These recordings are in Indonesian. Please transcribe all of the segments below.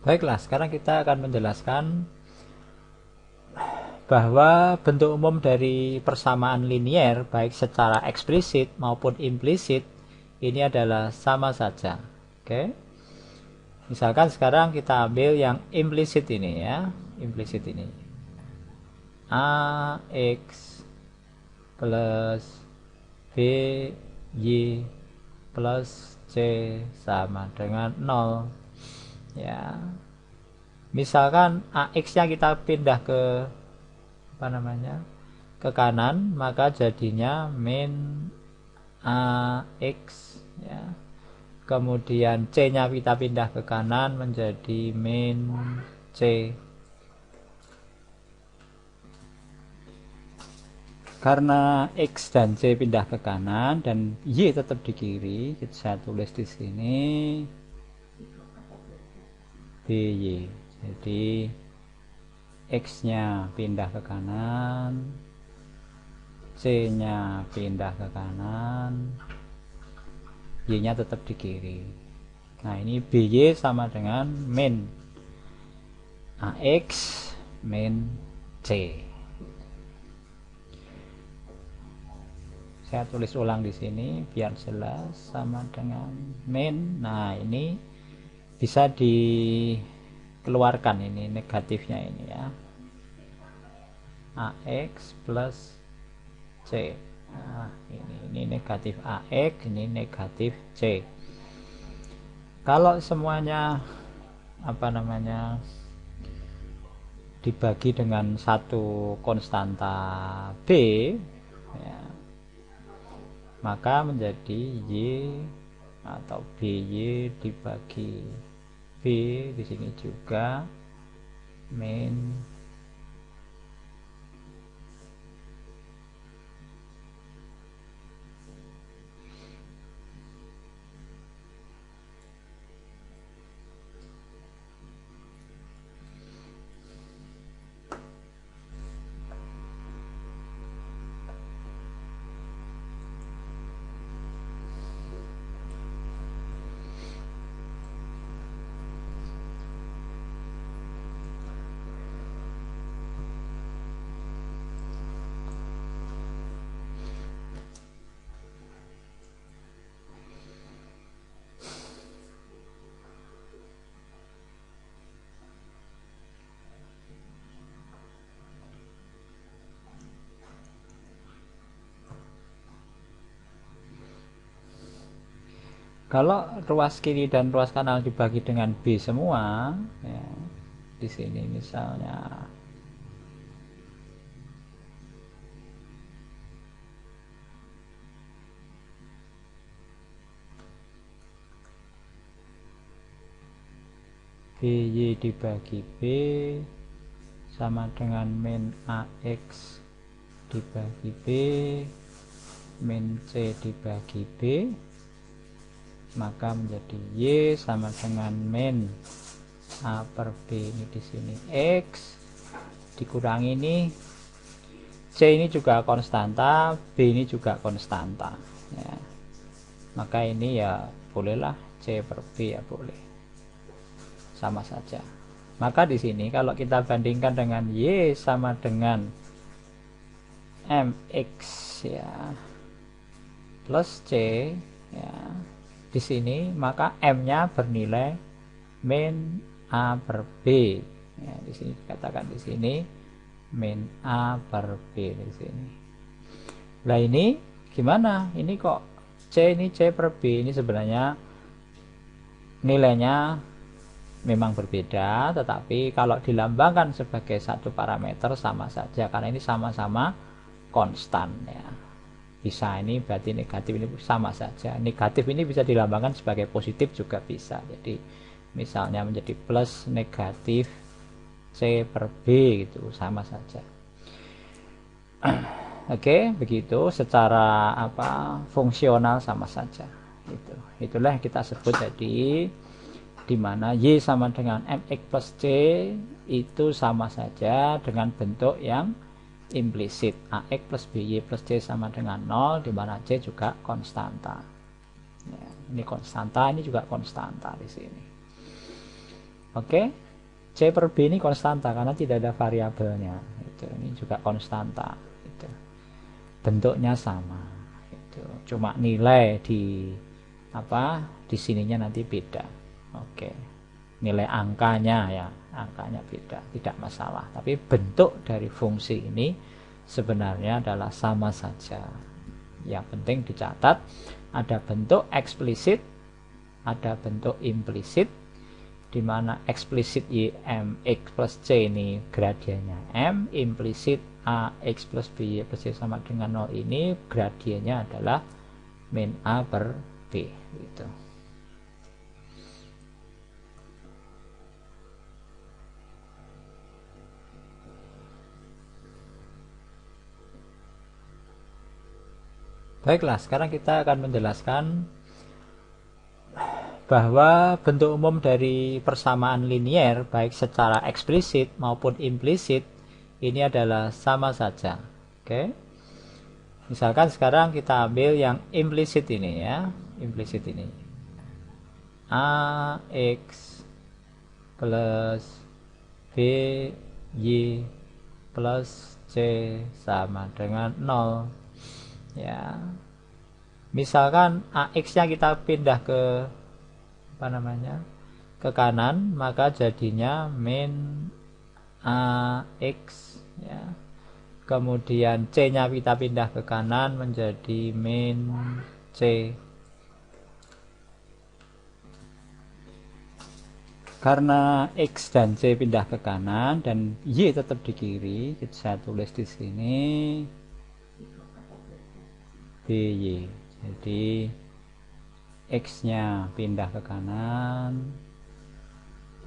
Baiklah, sekarang kita akan menjelaskan bahwa bentuk umum dari persamaan linier baik secara eksplisit maupun implisit ini adalah sama saja. Oke. Misalkan sekarang kita ambil yang implisit ini ya, implisit ini. AX plus BY plus C sama dengan 0 ya. Misalkan AX-nya kita pindah ke apa namanya? Ke kanan, maka jadinya min AX ya. Kemudian C-nya kita pindah ke kanan menjadi min C. Karena X dan C pindah ke kanan dan Y tetap di kiri, saya tulis di sini BY. Jadi X-nya pindah ke kanan, C-nya pindah ke kanan, Y-nya tetap di kiri. Nah, ini BY sama dengan min AX min C. Saya tulis ulang di sini biar jelas, sama dengan min. Nah, ini bisa dikeluarkan ini negatifnya ini ya. AX plus C. Nah, ini negatif AX, ini negatif C. Kalau semuanya apa namanya dibagi dengan satu konstanta B ya, maka menjadi Y atau BY dibagi B di sini juga min kalau ruas kiri dan ruas kanan dibagi dengan B semua ya, di sini misalnya BY dibagi B sama dengan min AX dibagi B min C dibagi B, maka menjadi Y sama dengan min A per B. Ini di sini X dikurangi ini C, ini juga konstanta, B ini juga konstanta ya. Maka ini ya bolehlah C per B ya boleh, sama saja. Maka di sini kalau kita bandingkan dengan Y sama dengan MX ya plus C ya, di sini maka M-nya bernilai min A per B ya, di sini dikatakan di sini min A per B di sini. Nah, ini gimana? Ini kok C ini C per B ini sebenarnya nilainya memang berbeda, tetapi kalau dilambangkan sebagai satu parameter sama saja karena ini sama-sama konstan ya. Bisa ini berarti negatif ini sama saja. Negatif ini bisa dilambangkan sebagai positif juga bisa. Jadi misalnya menjadi plus negatif C per B gitu, sama saja. Oke, begitu secara apa fungsional sama saja. Itulah yang kita sebut jadi di mana Y sama dengan MX plus C itu sama saja dengan bentuk yang implisit. AX plus BY plus C sama dengan 0, di mana C juga konstanta ya, ini konstanta, ini juga konstanta di sini. Oke, C per B ini konstanta karena tidak ada variabelnya. Itu. Ini juga konstanta. Itu. Bentuknya sama. Itu. Cuma nilai di di sininya nanti beda. Oke, nilai angkanya ya, angkanya beda, tidak masalah. Tapi bentuk dari fungsi ini sebenarnya adalah sama saja. Yang penting dicatat ada bentuk eksplisit, ada bentuk implisit, di mana eksplisit y m x plus c ini gradiennya m, implisit a x plus b y plus c sama dengan 0 ini gradiennya adalah min a per b gitu. Baiklah, sekarang kita akan menjelaskan bahwa bentuk umum dari persamaan linier baik secara eksplisit maupun implisit ini adalah sama saja. Oke. Misalkan sekarang kita ambil yang implisit ini ya, implisit ini. AX plus BY plus C sama dengan 0 ya. Misalkan AX-nya kita pindah ke ke kanan, maka jadinya min AX ya. Kemudian C-nya kita pindah ke kanan menjadi min C. Karena X dan C pindah ke kanan dan Y tetap di kiri, saya tulis di sini BY. Jadi X-nya pindah ke kanan,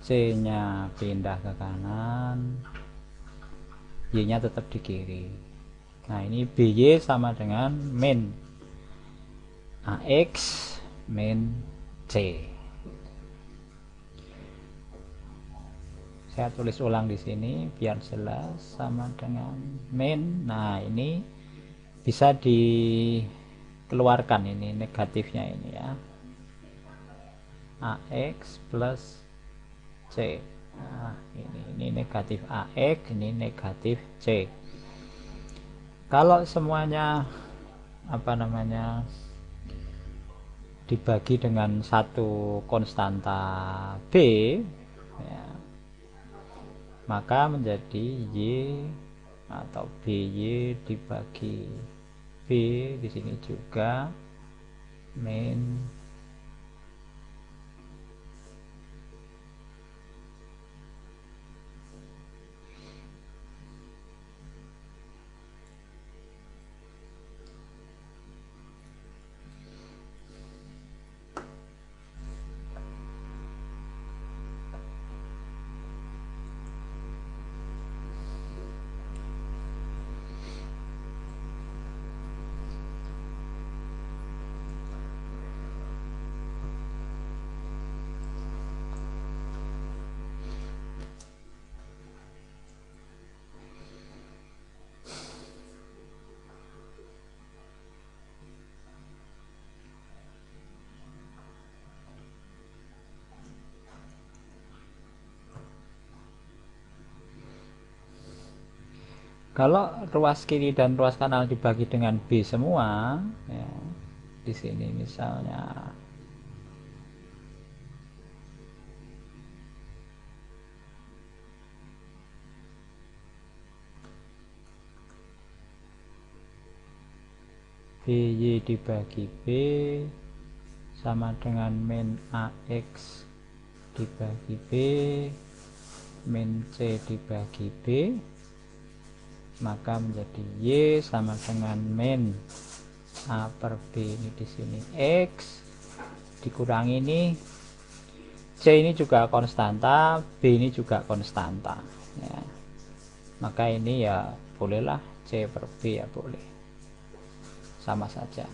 C-nya pindah ke kanan, Y-nya tetap di kiri. Nah, ini BY sama dengan min AX min C. Saya tulis ulang di sini biar jelas, sama dengan min. Nah, ini bisa dikeluarkan ini negatifnya ini ya. AX plus C. Nah, ini negatif AX, ini negatif C. Kalau semuanya dibagi dengan satu konstanta B ya, maka menjadi Y atau BY dibagi B di sini juga min kalau ruas kiri dan ruas kanan dibagi dengan B semua ya, di sini misalnya BY dibagi B sama dengan min AX dibagi B min C dibagi B, maka menjadi Y sama dengan min A per B ini di sini X dikurangi ini C ini juga konstanta, B ini juga konstanta ya. Maka ini ya bolehlah C per B ya boleh, sama saja.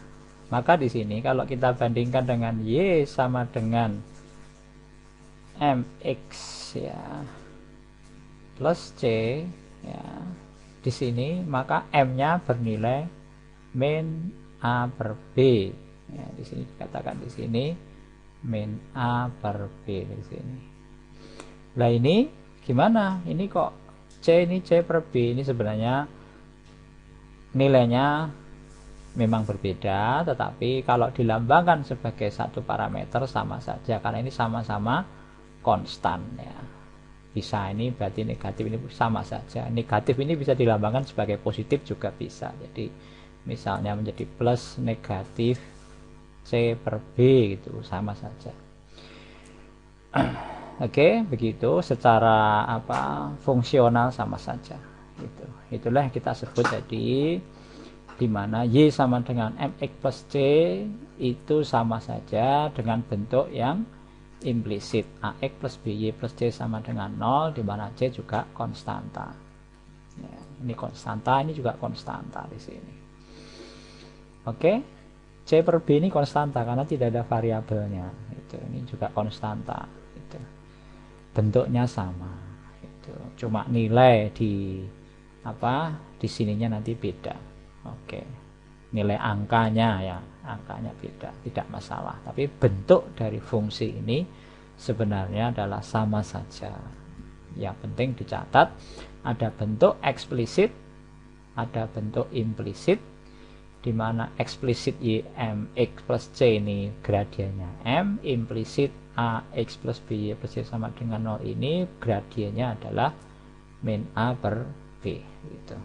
Maka di sini kalau kita bandingkan dengan Y sama dengan MX ya plus C ya, di sini maka M-nya bernilai min A per B ya, di sini dikatakan di sini min A per B di sini. Lah ini gimana? Ini kok C ini C per B ini sebenarnya nilainya memang berbeda, tetapi kalau dilambangkan sebagai satu parameter sama saja karena ini sama-sama konstan ya. Bisa ini berarti negatif ini sama saja. Negatif ini bisa dilambangkan sebagai positif juga bisa. Jadi misalnya menjadi plus negatif C per B gitu, sama saja. Oke, begitu secara fungsional sama saja. Gitu. Itulah yang kita sebut jadi di mana Y sama dengan MX plus C itu sama saja dengan bentuk yang implisit. AX plus BY plus C sama dengan 0, di mana C juga konstanta. Ya, ini konstanta, ini juga konstanta di sini. Oke, C per B ini konstanta karena tidak ada variabelnya. Itu, ini juga konstanta. Itu. Bentuknya sama. Itu. Cuma nilai di sininya nanti beda. Oke, nilai angkanya ya, angkanya beda, tidak masalah. Tapi bentuk dari fungsi ini sebenarnya adalah sama saja. Yang penting dicatat ada bentuk eksplisit, ada bentuk implisit, di mana eksplisit Y mx plus C ini gradiennya M, implisit ax plus by plus C sama dengan 0 ini gradiennya adalah min A per B gitu.